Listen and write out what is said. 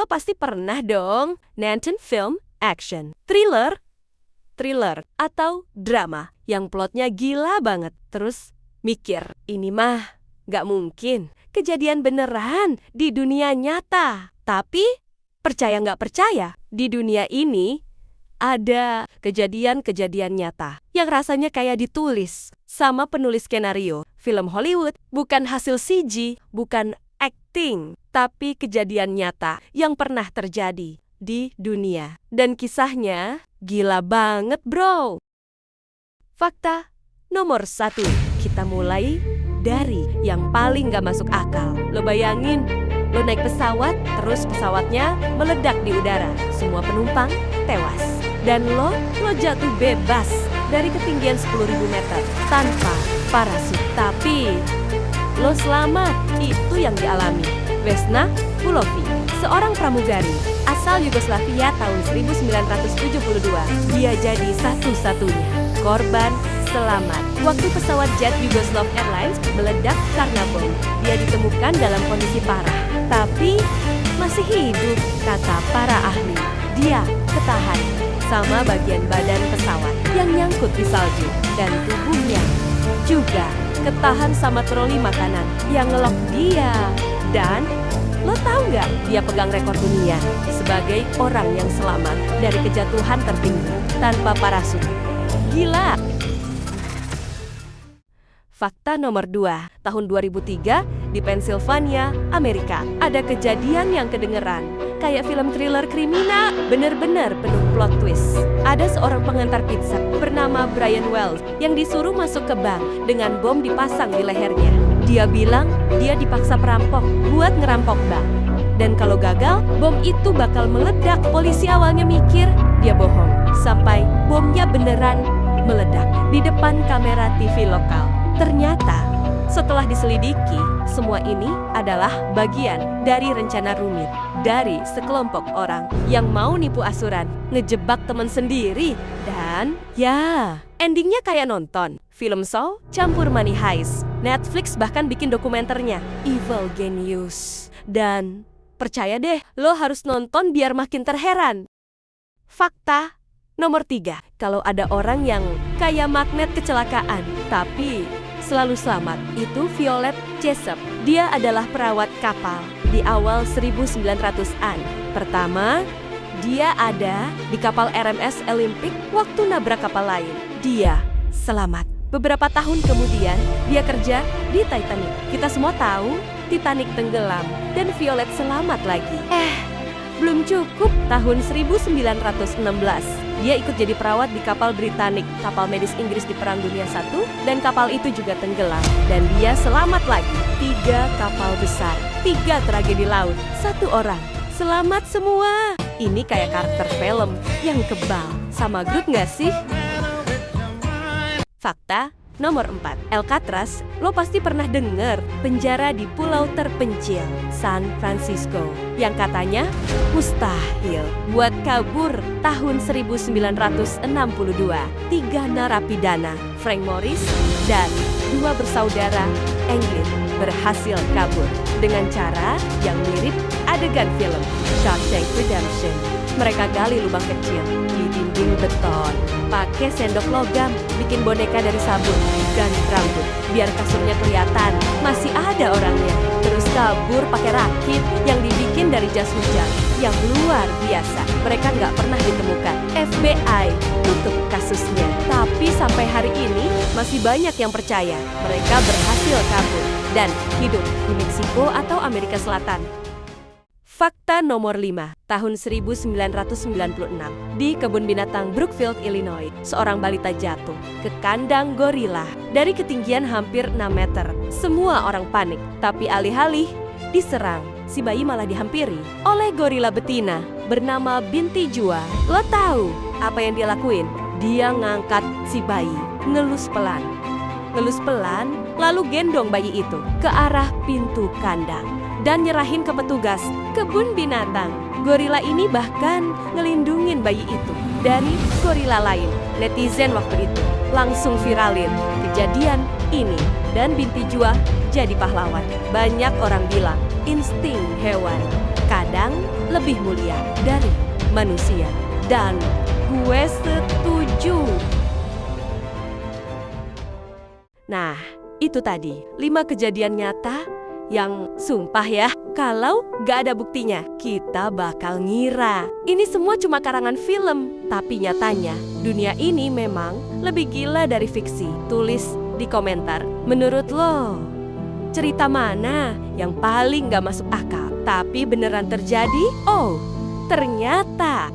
lo pasti pernah dong nonton film action, thriller, atau drama yang plotnya gila banget. Terus mikir, ini mah gak mungkin kejadian beneran di dunia nyata. Tapi percaya gak percaya, di dunia ini ada kejadian-kejadian nyata yang rasanya kayak ditulis sama penulis skenario film Hollywood. Bukan hasil CG, bukan acting, tapi kejadian nyata yang pernah terjadi di dunia. Dan kisahnya gila banget, bro. Fakta nomor 1. Kita mulai dari yang paling gak masuk akal. Lo bayangin, lo naik pesawat, terus pesawatnya meledak di udara. Semua penumpang tewas. Dan lo jatuh bebas dari ketinggian 10.000 meter tanpa parasut. Tapi lo selamat, itu yang dialami Vesna Vulović, seorang pramugari asal Yugoslavia tahun 1972. Dia jadi satu-satunya korban selamat waktu pesawat jet Yugoslav Airlines meledak karena bom. Dia ditemukan dalam kondisi parah, tapi masih hidup, kata para ahli. Dia ketahan sama bagian badan pesawat yang nyangkut di salju, dan tubuhnya juga ketahan sama troli makanan yang ngelok dia. Dan lo tahu nggak, dia pegang rekor dunia sebagai orang yang selamat dari kejatuhan tertinggi tanpa parasut. Gila! Fakta nomor 2. Tahun 2003 di Pennsylvania, Amerika, ada kejadian yang kedengeran kayak film thriller kriminal, bener-bener penuh plot twist. Ada seorang pengantar pizza bernama Brian Wells yang disuruh masuk ke bank dengan bom dipasang di lehernya. Dia bilang dia dipaksa perampok buat ngerampok bank. Dan kalau gagal, bom itu bakal meledak. Polisi awalnya mikir dia bohong, sampai bomnya beneran meledak di depan kamera TV lokal. Ternyata setelah diselidiki, semua ini adalah bagian dari rencana rumit dari sekelompok orang yang mau nipu asuran, ngejebak teman sendiri. Dan ya, endingnya kayak nonton film Saw campur Money Heist. Netflix bahkan bikin dokumenternya Evil Genius. Dan percaya deh, lo harus nonton biar makin terheran. Fakta nomor 3. Kalau ada orang yang kayak magnet kecelakaan, tapi selalu selamat, itu Violet Jessop. Dia adalah perawat kapal di awal 1900-an. Pertama, dia ada di kapal RMS Olympic waktu nabrak kapal lain. Dia selamat. Beberapa tahun kemudian, dia kerja di Titanic. Kita semua tahu Titanic tenggelam dan Violet selamat lagi. Belum cukup, tahun 1916, dia ikut jadi perawat di kapal Britannic, kapal medis Inggris di Perang Dunia I, dan kapal itu juga tenggelam. Dan dia selamat lagi. 3 kapal besar, 3 tragedi laut, 1 orang selamat semua. Ini kayak karakter film yang kebal sama Groot nggak sih? Fakta nomor 4. Alcatraz, lo pasti pernah denger penjara di pulau terpencil San Francisco yang katanya mustahil buat kabur. Tahun 1962, 3 narapidana, Frank Morris dan 2 bersaudara, Englin, berhasil kabur dengan cara yang mirip adegan film Shawshank Redemption. Mereka gali lubang kecil di dinding beton, pakai sendok logam, bikin boneka dari sabun dan rambut biar kasurnya kelihatan masih ada orangnya. Terus kabur pakai rakit yang dibikin dari jas hujan yang luar biasa. Mereka nggak pernah ditemukan. FBI tutup kasusnya. Tapi sampai hari ini masih banyak yang percaya mereka berhasil kabur dan hidup di Meksiko atau Amerika Selatan. Fakta nomor 5. Tahun 1996, di kebun binatang Brookfield, Illinois, seorang balita jatuh ke kandang gorila dari ketinggian hampir 6 meter. Semua orang panik, tapi alih-alih diserang, si bayi malah dihampiri oleh gorila betina bernama Binti Jua. Lo tahu apa yang dia lakuin? Dia ngangkat si bayi, ngelus pelan, lalu gendong bayi itu ke arah pintu kandang dan nyerahin ke petugas kebun binatang. Gorila ini bahkan ngelindungin bayi itu dari gorila lain. Netizen waktu itu langsung viralin kejadian ini dan Binti Jua jadi pahlawan. Banyak orang bilang insting hewan kadang lebih mulia dari manusia. Dan gue setuju. Nah, itu tadi 5 kejadian nyata yang sumpah ya, kalau gak ada buktinya, kita bakal ngira ini semua cuma karangan film. Tapi nyatanya, dunia ini memang lebih gila dari fiksi. Tulis di komentar, menurut lo, cerita mana yang paling gak masuk akal, tapi beneran terjadi? Oh, ternyata